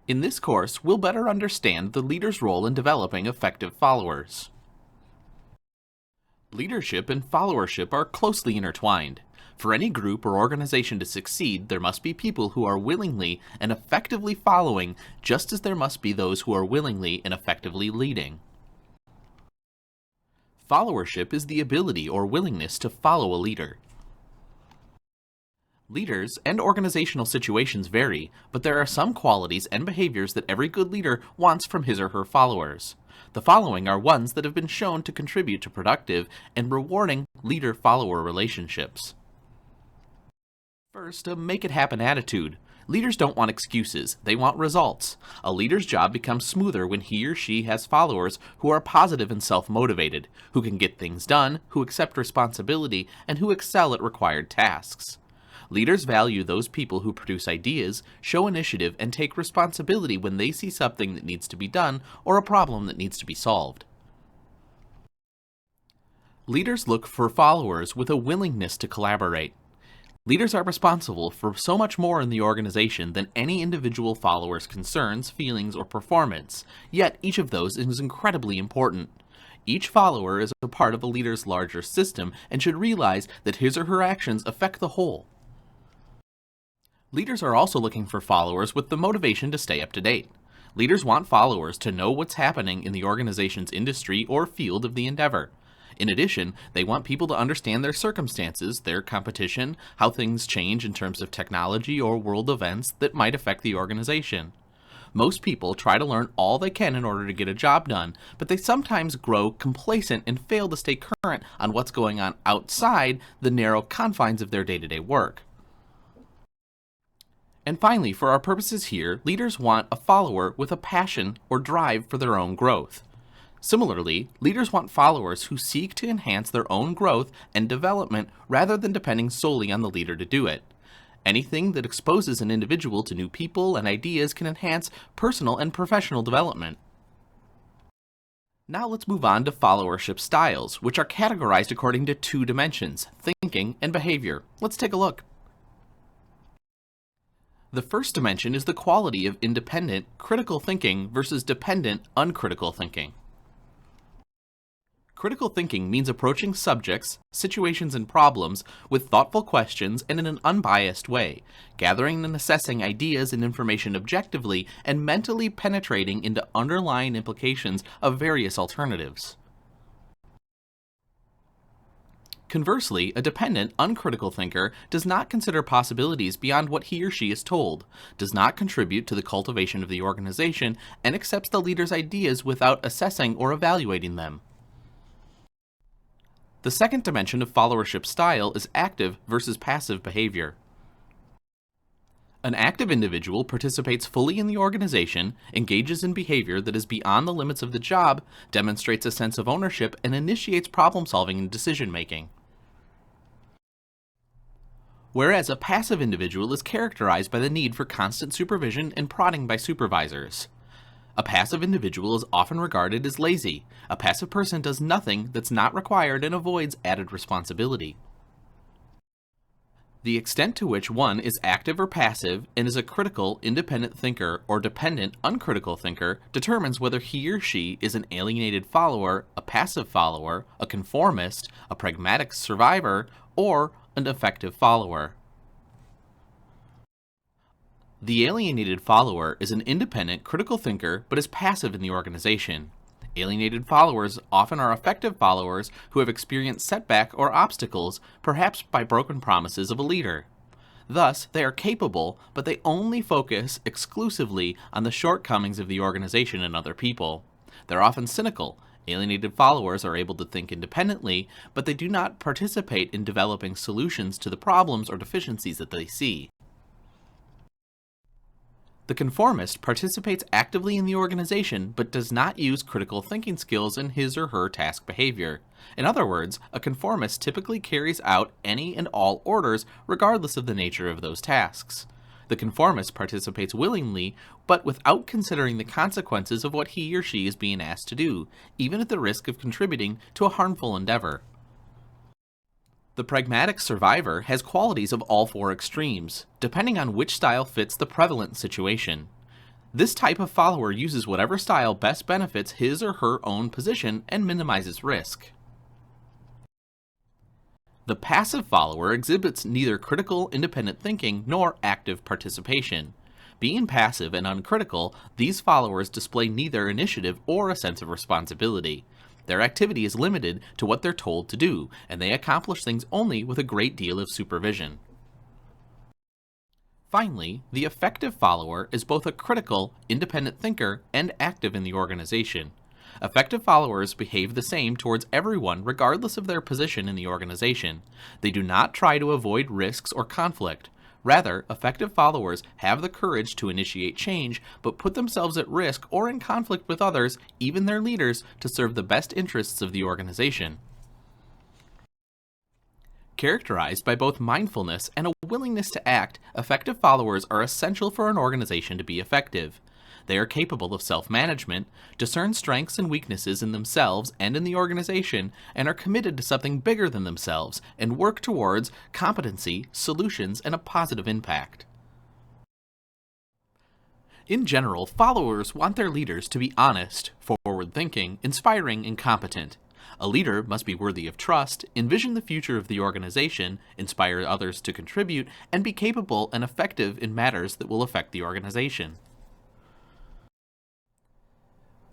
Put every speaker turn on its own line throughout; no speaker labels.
In this course, we'll better understand the leader's role in developing effective followers. Leadership and followership are closely intertwined. For any group or organization to succeed, there must be people who are willingly and effectively following, just as there must be those who are willingly and effectively leading. Followership is the ability or willingness to follow a leader. Leaders and organizational situations vary, but there are some qualities and behaviors that every good leader wants from his or her followers. The following are ones that have been shown to contribute to productive and rewarding leader-follower relationships. First, a make-it-happen attitude. Leaders don't want excuses, they want results. A leader's job becomes smoother when he or she has followers who are positive and self-motivated, who can get things done, who accept responsibility, and who excel at required tasks. Leaders value those people who produce ideas, show initiative, and take responsibility when they see something that needs to be done or a problem that needs to be solved. Leaders look for followers with a willingness to collaborate. Leaders are responsible for so much more in the organization than any individual follower's concerns, feelings, or performance, yet each of those is incredibly important. Each follower is a part of a leader's larger system and should realize that his or her actions affect the whole. Leaders are also looking for followers with the motivation to stay up to date. Leaders want followers to know what's happening in the organization's industry or field of the endeavor. In addition, they want people to understand their circumstances, their competition, how things change in terms of technology or world events that might affect the organization. Most people try to learn all they can in order to get a job done, but they sometimes grow complacent and fail to stay current on what's going on outside the narrow confines of their day-to-day work. And finally, for our purposes here, leaders want a follower with a passion or drive for their own growth. Similarly, leaders want followers who seek to enhance their own growth and development rather than depending solely on the leader to do it. Anything that exposes an individual to new people and ideas can enhance personal and professional development. Now let's move on to followership styles, which are categorized according to two dimensions, thinking and behavior. Let's take a look. The first dimension is the quality of independent, critical thinking versus dependent, uncritical thinking. Critical thinking means approaching subjects, situations, and problems with thoughtful questions and in an unbiased way, gathering and assessing ideas and information objectively and mentally penetrating into underlying implications of various alternatives. Conversely, a dependent, uncritical thinker does not consider possibilities beyond what he or she is told, does not contribute to the cultivation of the organization, and accepts the leader's ideas without assessing or evaluating them. The second dimension of followership style is active versus passive behavior. An active individual participates fully in the organization, engages in behavior that is beyond the limits of the job, demonstrates a sense of ownership, and initiates problem-solving and decision-making. Whereas a passive individual is characterized by the need for constant supervision and prodding by supervisors. A passive individual is often regarded as lazy. A passive person does nothing that's not required and avoids added responsibility. The extent to which one is active or passive and is a critical, independent thinker or dependent, uncritical thinker determines whether he or she is an alienated follower, a passive follower, a conformist, a pragmatic survivor, or an effective follower. The alienated follower is an independent, critical thinker but is passive in the organization. Alienated followers often are effective followers who have experienced setback or obstacles, perhaps by broken promises of a leader. Thus, they are capable, but they only focus exclusively on the shortcomings of the organization and other people. They're often cynical. Alienated followers are able to think independently, but they do not participate in developing solutions to the problems or deficiencies that they see. The conformist participates actively in the organization but does not use critical thinking skills in his or her task behavior. In other words, a conformist typically carries out any and all orders regardless of the nature of those tasks. The conformist participates willingly but without considering the consequences of what he or she is being asked to do, even at the risk of contributing to a harmful endeavor. The pragmatic survivor has qualities of all four extremes, depending on which style fits the prevalent situation. This type of follower uses whatever style best benefits his or her own position and minimizes risk. The passive follower exhibits neither critical, independent thinking nor active participation. Being passive and uncritical, these followers display neither initiative or a sense of responsibility. Their activity is limited to what they're told to do, and they accomplish things only with a great deal of supervision. Finally, the effective follower is both a critical, independent thinker and active in the organization. Effective followers behave the same towards everyone regardless of their position in the organization. They do not try to avoid risks or conflict. Rather, effective followers have the courage to initiate change, but put themselves at risk or in conflict with others, even their leaders, to serve the best interests of the organization. Characterized by both mindfulness and a willingness to act, effective followers are essential for an organization to be effective. They are capable of self-management, discern strengths and weaknesses in themselves and in the organization, and are committed to something bigger than themselves, and work towards competency, solutions, and a positive impact. In general, followers want their leaders to be honest, forward-thinking, inspiring, and competent. A leader must be worthy of trust, envision the future of the organization, inspire others to contribute, and be capable and effective in matters that will affect the organization.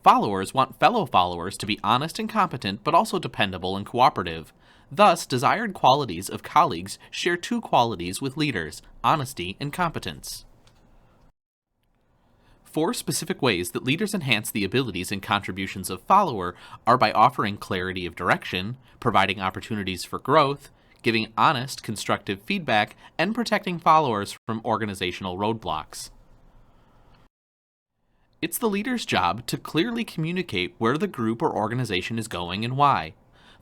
Followers want fellow followers to be honest and competent, but also dependable and cooperative. Thus, desired qualities of colleagues share two qualities with leaders: honesty and competence. 4 specific ways that leaders enhance the abilities and contributions of follower are by offering clarity of direction, providing opportunities for growth, giving honest, constructive feedback, and protecting followers from organizational roadblocks. It's the leader's job to clearly communicate where the group or organization is going and why.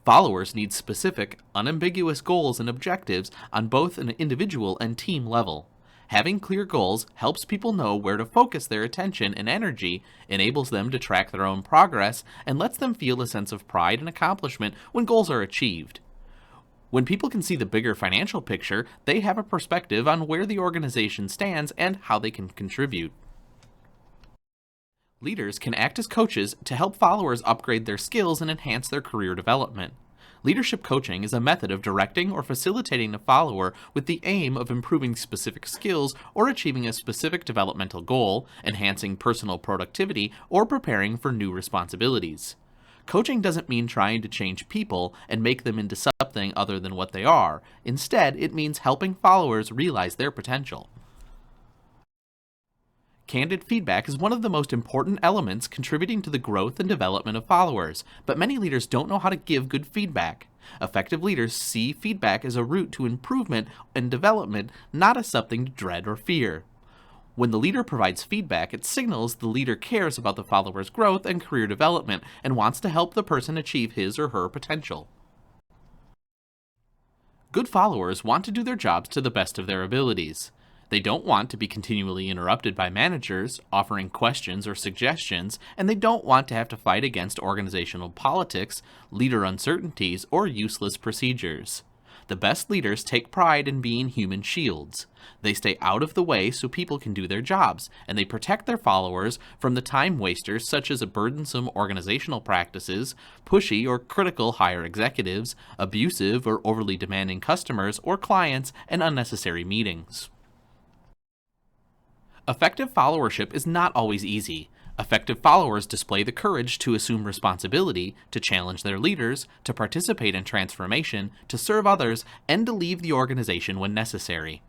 Followers need specific, unambiguous goals and objectives on both an individual and team level. Having clear goals helps people know where to focus their attention and energy, enables them to track their own progress, and lets them feel a sense of pride and accomplishment when goals are achieved. When people can see the bigger financial picture, they have a perspective on where the organization stands and how they can contribute. Leaders can act as coaches to help followers upgrade their skills and enhance their career development. Leadership coaching is a method of directing or facilitating a follower with the aim of improving specific skills or achieving a specific developmental goal, enhancing personal productivity, or preparing for new responsibilities. Coaching doesn't mean trying to change people and make them into something other than what they are. Instead, it means helping followers realize their potential. Candid feedback is one of the most important elements contributing to the growth and development of followers, but many leaders don't know how to give good feedback. Effective leaders see feedback as a route to improvement and development, not as something to dread or fear. When the leader provides feedback, it signals the leader cares about the follower's growth and career development and wants to help the person achieve his or her potential. Good followers want to do their jobs to the best of their abilities. They don't want to be continually interrupted by managers, offering questions or suggestions, and they don't want to have to fight against organizational politics, leader uncertainties, or useless procedures. The best leaders take pride in being human shields. They stay out of the way so people can do their jobs, and they protect their followers from the time wasters such as burdensome organizational practices, pushy or critical higher executives, abusive or overly demanding customers or clients, and unnecessary meetings. Effective followership is not always easy. Effective followers display the courage to assume responsibility, to challenge their leaders, to participate in transformation, to serve others, and to leave the organization when necessary.